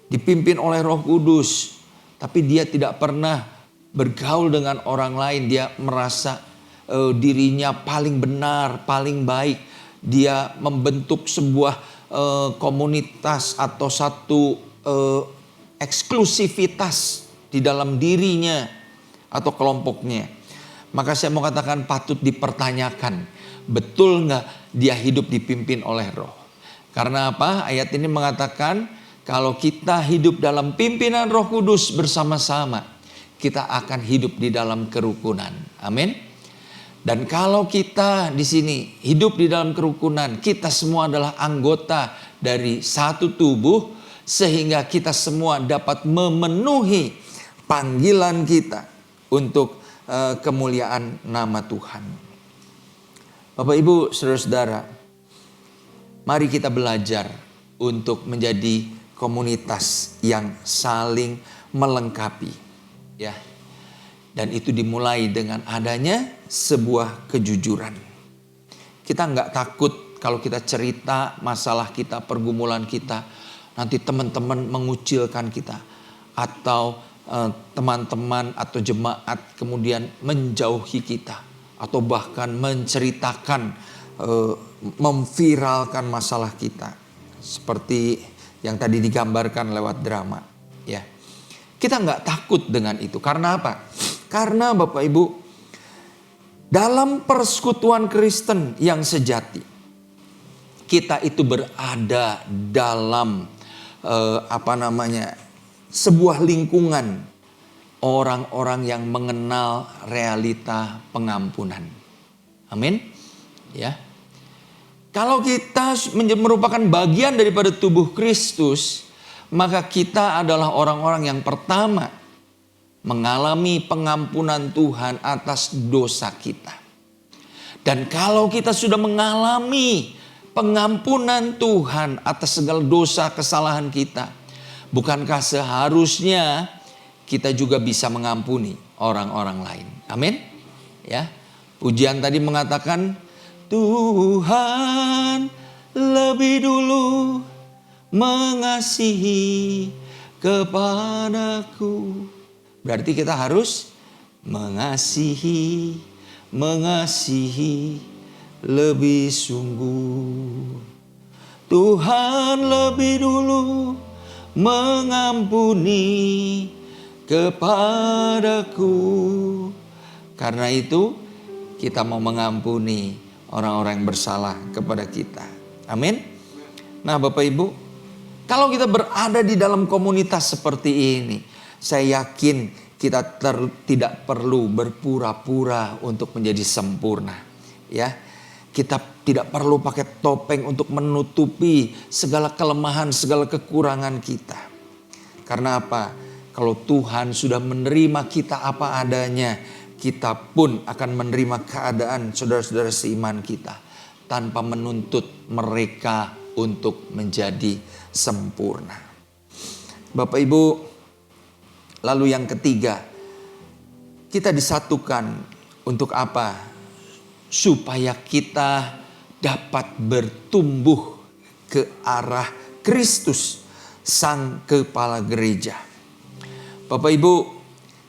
Speaker 6: dipimpin oleh Roh Kudus, tapi dia tidak pernah bergaul dengan orang lain, dia merasa dirinya paling benar, paling baik, dia membentuk sebuah komunitas atau satu eksklusivitas di dalam dirinya atau kelompoknya, maka saya mau katakan patut dipertanyakan, betul nggak dia hidup dipimpin oleh roh? Karena apa? Ayat ini mengatakan kalau kita hidup dalam pimpinan Roh Kudus bersama-sama, kita akan hidup di dalam kerukunan. Amin. Dan kalau kita di sini hidup di dalam kerukunan, kita semua adalah anggota dari satu tubuh, sehingga kita semua dapat memenuhi panggilan kita untuk kemuliaan nama Tuhan. Bapak Ibu, saudara-saudara, mari kita belajar untuk menjadi komunitas yang saling melengkapi, ya. Dan itu dimulai dengan adanya sebuah kejujuran. Kita nggak takut kalau kita cerita masalah kita, pergumulan kita, nanti teman-teman mengucilkan kita, atau teman-teman atau jemaat kemudian menjauhi kita, atau bahkan menceritakan, memviralkan masalah kita, seperti yang tadi digambarkan lewat drama, ya. Kita nggak takut dengan itu. Karena apa? Karena Bapak Ibu, dalam persekutuan Kristen yang sejati, kita itu berada dalam sebuah lingkungan orang-orang yang mengenal realita pengampunan. Amin. Ya. Kalau kita merupakan bagian daripada tubuh Kristus, maka kita adalah orang-orang yang pertama mengalami pengampunan Tuhan atas dosa kita. Dan kalau kita sudah mengalami pengampunan Tuhan atas segala dosa kesalahan kita, bukankah seharusnya kita juga bisa mengampuni orang-orang lain? Amin. Ya. Pujian tadi mengatakan Tuhan lebih dulu mengasihi kepadaku. Berarti kita harus mengasihi lebih sungguh. Tuhan lebih dulu mengampuni kepadaku. Karena itu kita mau mengampuni orang-orang yang bersalah kepada kita. Amin. Nah Bapak Ibu, kalau kita berada di dalam komunitas seperti ini, saya yakin kita tidak perlu berpura-pura untuk menjadi sempurna. Ya, kita tidak perlu pakai topeng untuk menutupi segala kelemahan, segala kekurangan kita. Karena apa? Kalau Tuhan sudah menerima kita apa adanya, kita pun akan menerima keadaan saudara-saudara seiman kita tanpa menuntut mereka untuk menjadi sempurna. Bapak Ibu, lalu yang ketiga, kita disatukan untuk apa? Supaya kita dapat bertumbuh ke arah Kristus, Sang Kepala Gereja. Bapak Ibu,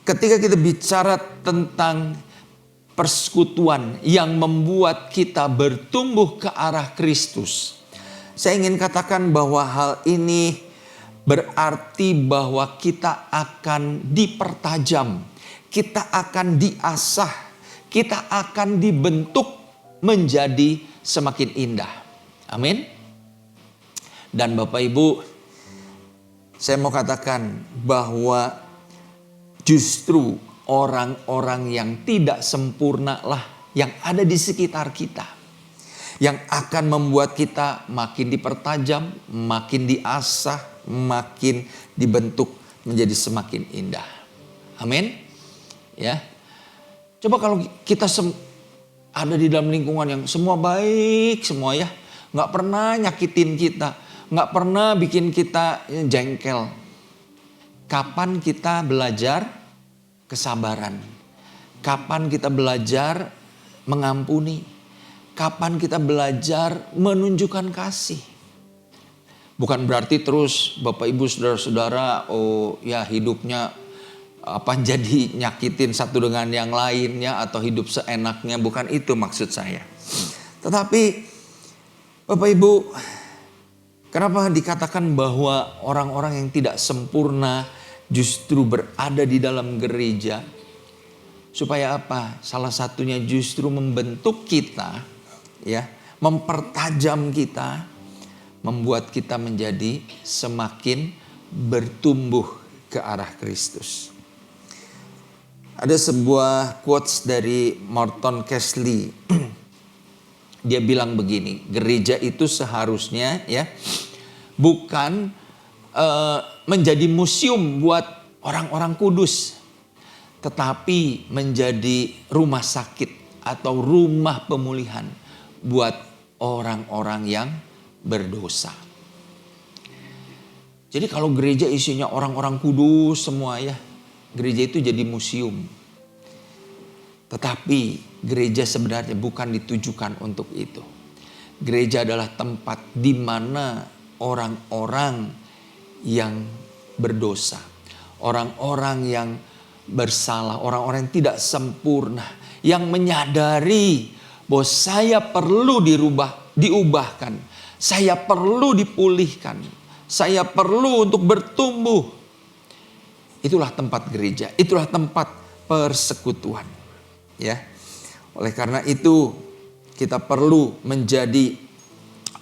Speaker 6: ketika kita bicara tentang persekutuan yang membuat kita bertumbuh ke arah Kristus, saya ingin katakan bahwa hal ini berarti bahwa kita akan dipertajam, kita akan diasah, kita akan dibentuk menjadi semakin indah. Amin. Dan Bapak Ibu, saya mau katakan bahwa justru orang-orang yang tidak sempurna lah yang ada di sekitar kita, yang akan membuat kita makin dipertajam, makin diasah, makin dibentuk menjadi semakin indah. Amin. Ya. Coba kalau kita ada di dalam lingkungan yang semua baik semua ya, nggak pernah nyakitin kita, nggak pernah bikin kita jengkel. Kapan kita belajar kesabaran? Kapan kita belajar mengampuni? Kapan kita belajar menunjukkan kasih? Bukan berarti terus Bapak Ibu saudara-saudara hidupnya jadi nyakitin satu dengan yang lainnya atau hidup seenaknya, bukan itu maksud saya. Tetapi Bapak Ibu, kenapa dikatakan bahwa orang-orang yang tidak sempurna justru berada di dalam gereja? Supaya apa? Salah satunya justru membentuk kita, ya, mempertajam kita, membuat kita menjadi semakin bertumbuh ke arah Kristus. Ada sebuah quotes dari Morton Casely. Dia bilang begini, gereja itu seharusnya ya bukan menjadi museum buat orang-orang kudus, tetapi menjadi rumah sakit atau rumah pemulihan buat orang-orang yang berdosa. Jadi kalau gereja isinya orang-orang kudus semua ya, gereja itu jadi museum. Tetapi gereja sebenarnya bukan ditujukan untuk itu. Gereja adalah tempat di mana orang-orang yang berdosa, orang-orang yang bersalah, orang-orang yang tidak sempurna, yang menyadari bahwa saya perlu diubahkan, saya perlu dipulihkan, saya perlu untuk bertumbuh. Itulah tempat gereja, itulah tempat persekutuan. Ya. Oleh karena itu kita perlu menjadi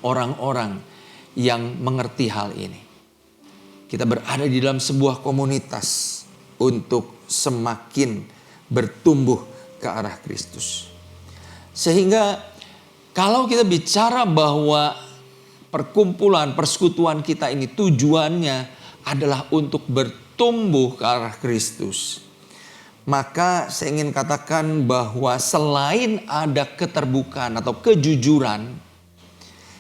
Speaker 6: orang-orang yang mengerti hal ini. Kita berada di dalam sebuah komunitas untuk semakin bertumbuh ke arah Kristus. Sehingga kalau kita bicara bahwa perkumpulan, persekutuan kita ini tujuannya adalah untuk bertumbuh ke arah Kristus. maka saya ingin katakan bahwa selain ada keterbukaan atau kejujuran,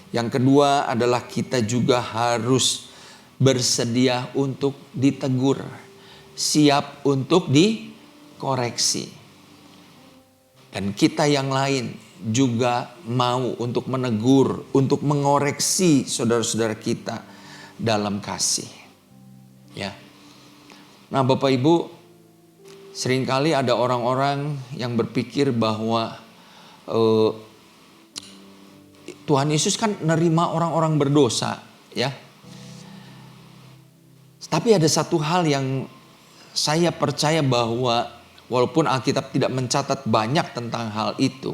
Speaker 6: yang kedua adalah kita juga harus bersedia untuk ditegur, siap untuk dikoreksi. Dan kita yang lain juga mau untuk menegur, untuk mengoreksi saudara-saudara kita dalam kasih. Ya. Nah, Bapak Ibu, seringkali ada orang-orang yang berpikir bahwa Tuhan Yesus kan nerima orang-orang berdosa, ya. Tapi ada satu hal yang saya percaya bahwa walaupun Alkitab tidak mencatat banyak tentang hal itu,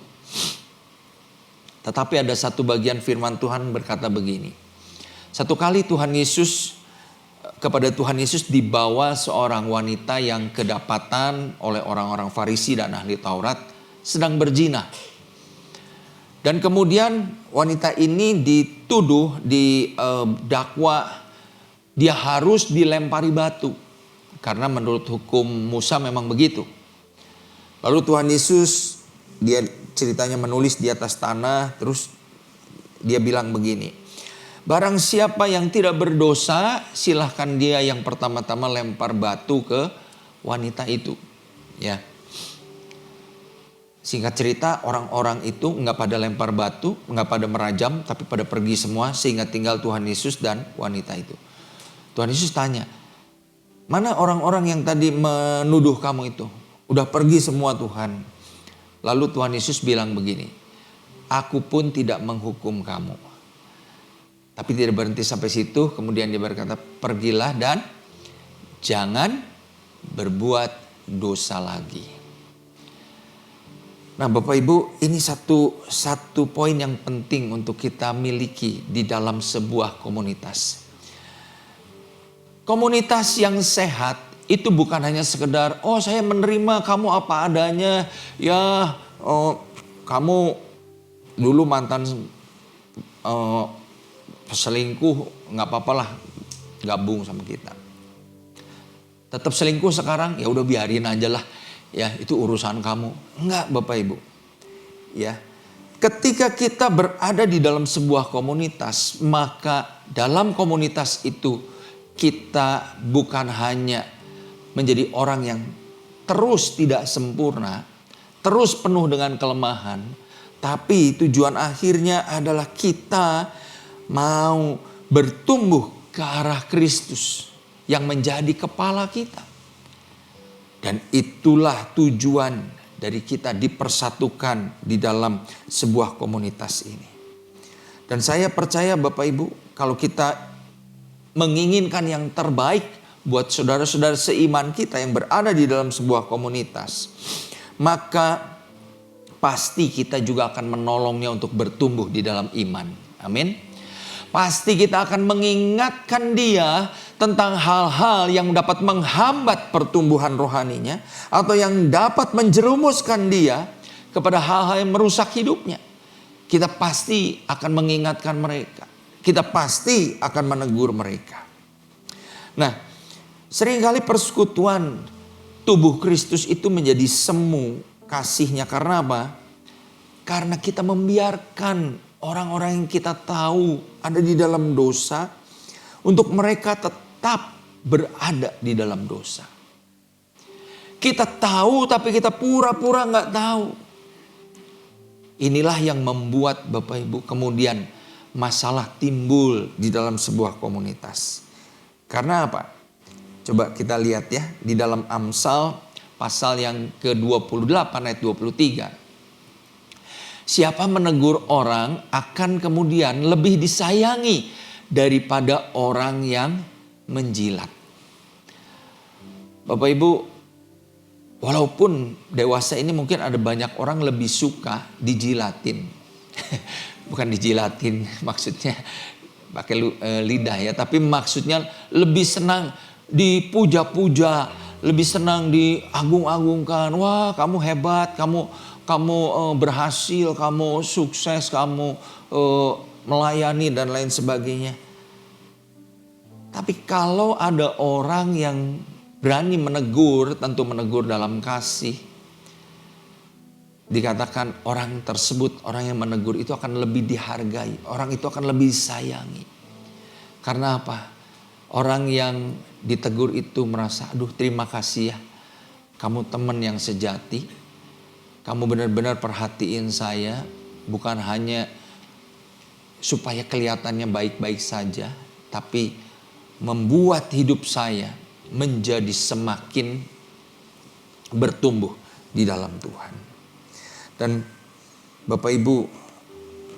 Speaker 6: tetapi ada satu bagian firman Tuhan berkata begini. Satu kali kepada Tuhan Yesus dibawa seorang wanita yang kedapatan oleh orang-orang Farisi dan ahli Taurat sedang berzina. Dan kemudian wanita ini dituduh, didakwa, dia harus dilempari batu. Karena menurut hukum Musa memang begitu. Lalu Tuhan Yesus, dia ceritanya menulis di atas tanah, terus dia bilang begini. Barang siapa yang tidak berdosa, silahkan dia yang pertama-tama lempar batu ke wanita itu. Ya. Singkat cerita, orang-orang itu nggak pada lempar batu, nggak pada merajam, tapi pada pergi semua sehingga tinggal Tuhan Yesus dan wanita itu. Tuhan Yesus tanya, mana orang-orang yang tadi menuduh kamu itu? Udah pergi semua Tuhan. Lalu Tuhan Yesus bilang begini, aku pun tidak menghukum kamu. Tapi tidak berhenti sampai situ, kemudian dia berkata, pergilah dan jangan berbuat dosa lagi. Nah, Bapak Ibu, ini satu poin yang penting untuk kita miliki di dalam sebuah komunitas. Komunitas yang sehat itu bukan hanya sekedar, oh saya menerima kamu apa adanya, ya kamu dulu mantan selingkuh, nggak apa-apalah gabung sama kita. Tetap selingkuh sekarang, ya udah biarin aja lah. Ya, itu urusan kamu. Enggak, Bapak Ibu. Ya. Ketika kita berada di dalam sebuah komunitas, maka dalam komunitas itu kita bukan hanya menjadi orang yang terus tidak sempurna, terus penuh dengan kelemahan, tapi tujuan akhirnya adalah kita mau bertumbuh ke arah Kristus yang menjadi kepala kita. Dan itulah tujuan dari kita dipersatukan di dalam sebuah komunitas ini. Dan saya percaya Bapak Ibu, kalau kita menginginkan yang terbaik buat saudara-saudara seiman kita yang berada di dalam sebuah komunitas, maka pasti kita juga akan menolongnya untuk bertumbuh di dalam iman. Amin. Pasti kita akan mengingatkan dia tentang hal-hal yang dapat menghambat pertumbuhan rohaninya atau yang dapat menjerumuskan dia kepada hal-hal yang merusak hidupnya. Kita pasti akan mengingatkan mereka. Kita pasti akan menegur mereka. Nah, seringkali persekutuan tubuh Kristus itu menjadi semu kasihnya. Karena apa? Karena kita membiarkan orang-orang yang kita tahu ada di dalam dosa, untuk mereka tetap berada di dalam dosa. Kita tahu tapi kita pura-pura nggak tahu. Inilah yang membuat Bapak Ibu kemudian masalah timbul di dalam sebuah komunitas. Karena apa? Coba kita lihat ya di dalam Amsal pasal yang ke-28 ayat 23. Siapa menegur orang akan kemudian lebih disayangi daripada orang yang menjilat. Bapak Ibu, walaupun dewasa ini mungkin ada banyak orang lebih suka dijilatin. Bukan dijilatin maksudnya pakai lidah ya. Tapi maksudnya lebih senang dipuja-puja. Lebih senang diagung-agungkan. Wah, kamu hebat, kamu berhasil, kamu sukses, kamu melayani dan lain sebagainya. Tapi kalau ada orang yang berani menegur, tentu menegur dalam kasih. Dikatakan orang tersebut, orang yang menegur itu akan lebih dihargai. Orang itu akan lebih disayangi. Karena apa? Orang yang ditegur itu merasa, aduh terima kasih ya. Kamu teman yang sejati. Kamu benar-benar perhatiin saya. Bukan hanya supaya kelihatannya baik-baik saja. Tapi membuat hidup saya menjadi semakin bertumbuh di dalam Tuhan. Dan Bapak Ibu,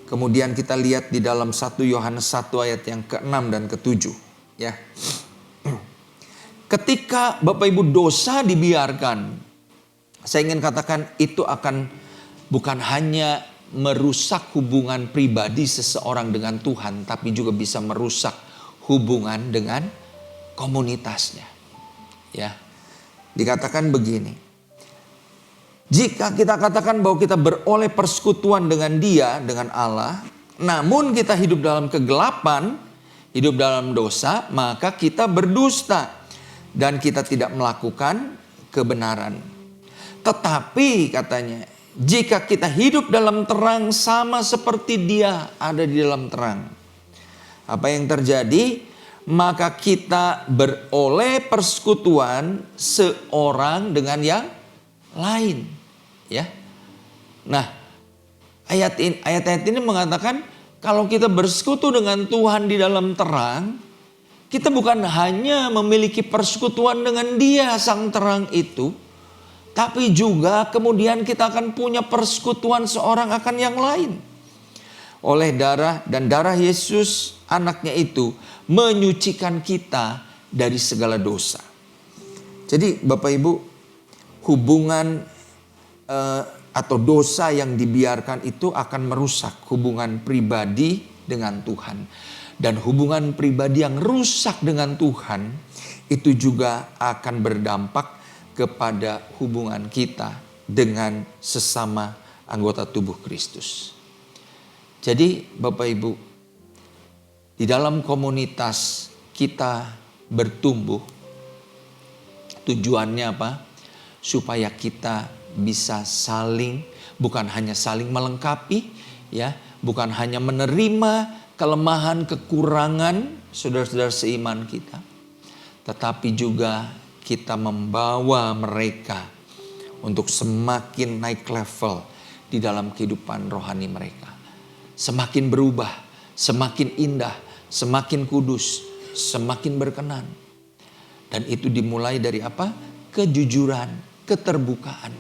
Speaker 6: kemudian kita lihat di dalam 1 Yohanes 1 ayat yang ke-6 dan ke-7. Ya. Ketika Bapak Ibu dosa dibiarkan, saya ingin katakan itu akan bukan hanya merusak hubungan pribadi seseorang dengan Tuhan, tapi juga bisa merusak hubungan dengan komunitasnya. Ya. Dikatakan begini. Jika kita katakan bahwa kita beroleh persekutuan dengan Dia, dengan Allah, namun kita hidup dalam kegelapan, hidup dalam dosa, maka kita berdusta dan kita tidak melakukan kebenaran. Tetapi katanya, jika kita hidup dalam terang sama seperti Dia ada di dalam terang. Apa yang terjadi? Maka kita beroleh persekutuan seorang dengan yang lain. Ya. Nah, ayat-ayat ini mengatakan kalau kita bersekutu dengan Tuhan di dalam terang, kita bukan hanya memiliki persekutuan dengan Dia sang terang itu, tapi juga kemudian kita akan punya persekutuan seorang akan yang lain. Oleh darah dan darah Yesus anaknya itu menyucikan kita dari segala dosa. Jadi Bapak Ibu, hubungan atau dosa yang dibiarkan itu akan merusak hubungan pribadi dengan Tuhan. Dan hubungan pribadi yang rusak dengan Tuhan itu juga akan berdampak kepada hubungan kita dengan sesama anggota tubuh Kristus. Jadi Bapak Ibu, di dalam komunitas kita bertumbuh, tujuannya apa? Supaya kita bisa saling, bukan hanya saling melengkapi, ya, bukan hanya menerima kelemahan, kekurangan saudara-saudara seiman kita, tetapi juga kita membawa mereka untuk semakin naik level di dalam kehidupan rohani mereka. Semakin berubah, semakin indah, semakin kudus, semakin berkenan. Dan itu dimulai dari apa? Kejujuran, keterbukaan,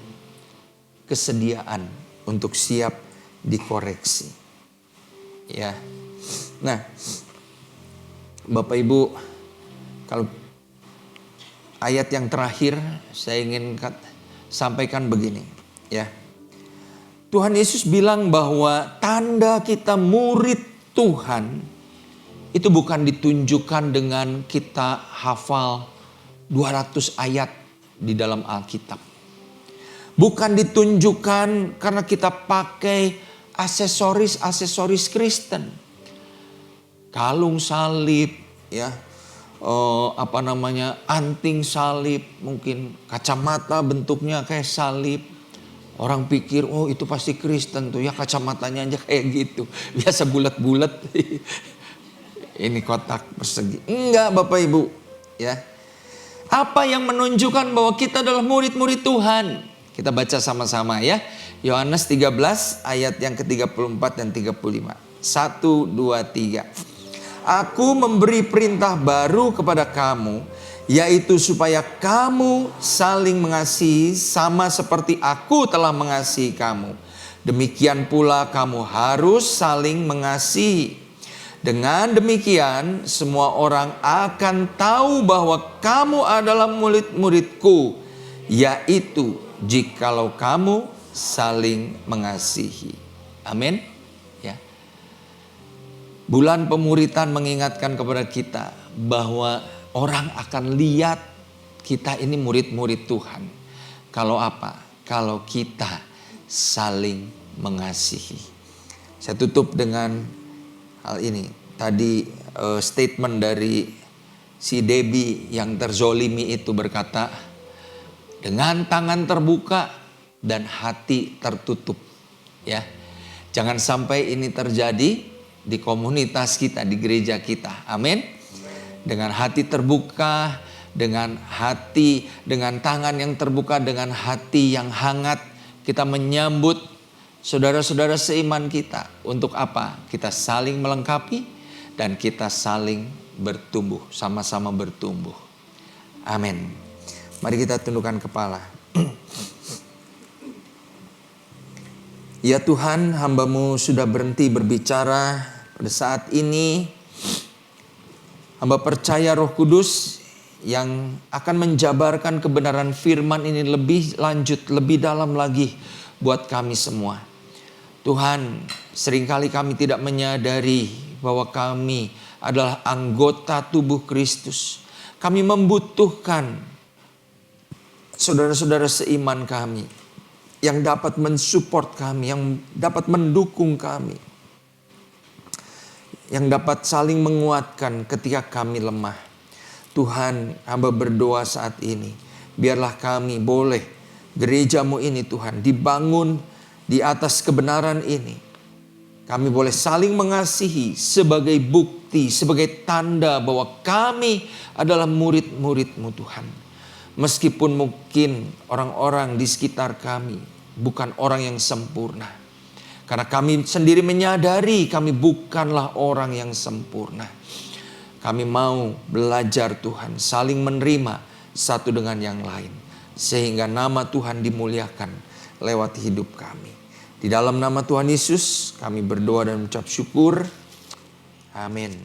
Speaker 6: kesediaan untuk siap dikoreksi. Ya. Nah, Bapak Ibu, kalau ayat yang terakhir saya ingin sampaikan begini, ya. Tuhan Yesus bilang bahwa tanda kita murid Tuhan itu bukan ditunjukkan dengan kita hafal 200 ayat di dalam Alkitab. Bukan ditunjukkan karena kita pakai aksesoris Kristen. Kalung salib, ya, anting salib, mungkin kacamata bentuknya kayak salib. Orang pikir, oh itu pasti Kristen tuh ya, kacamatanya aja kayak gitu. Biasa bulat-bulat. Ini kotak persegi. Enggak Bapak Ibu, ya. Apa yang menunjukkan bahwa kita adalah murid-murid Tuhan? Kita baca sama-sama ya. Yohanes 13 ayat yang ke-34 dan 35. 1, 2, 3. Aku memberi perintah baru kepada kamu, yaitu supaya kamu saling mengasihi sama seperti aku telah mengasihi kamu. Demikian pula kamu harus saling mengasihi. Dengan demikian semua orang akan tahu bahwa kamu adalah murid-muridku, yaitu jikalau kamu saling mengasihi. Amin. Ya. Bulan pemuritan mengingatkan kepada kita bahwa orang akan lihat kita ini murid-murid Tuhan. Kalau apa? Kalau kita saling mengasihi. Saya tutup dengan hal ini. Tadi statement dari si Debbie yang terzolimi itu berkata, dengan tangan terbuka dan hati tertutup. Ya, jangan sampai ini terjadi di komunitas kita, di gereja kita. Amin. Dengan hati terbuka, dengan hati, dengan tangan yang terbuka, dengan hati yang hangat, kita menyambut saudara-saudara seiman kita. Untuk apa? Kita saling melengkapi dan kita saling bertumbuh, sama-sama bertumbuh. Amin. Mari kita tundukkan kepala. Ya Tuhan, hamba-Mu sudah berhenti berbicara pada saat ini. Hamba percaya Roh Kudus yang akan menjabarkan kebenaran firman ini lebih lanjut, lebih dalam lagi buat kami semua. Tuhan, seringkali kami tidak menyadari bahwa kami adalah anggota tubuh Kristus. Kami membutuhkan saudara-saudara seiman kami yang dapat mensupport kami, yang dapat mendukung kami, yang dapat saling menguatkan ketika kami lemah. Tuhan, hamba berdoa saat ini, biarlah kami boleh, gereja-Mu ini Tuhan, dibangun di atas kebenaran ini. Kami boleh saling mengasihi sebagai bukti, sebagai tanda bahwa kami adalah murid-murid-Mu Tuhan. Meskipun mungkin orang-orang di sekitar kami bukan orang yang sempurna. Karena kami sendiri menyadari kami bukanlah orang yang sempurna. Kami mau belajar Tuhan, saling menerima satu dengan yang lain. Sehingga nama Tuhan dimuliakan lewat hidup kami. Di dalam nama Tuhan Yesus kami berdoa dan mengucap syukur. Amin.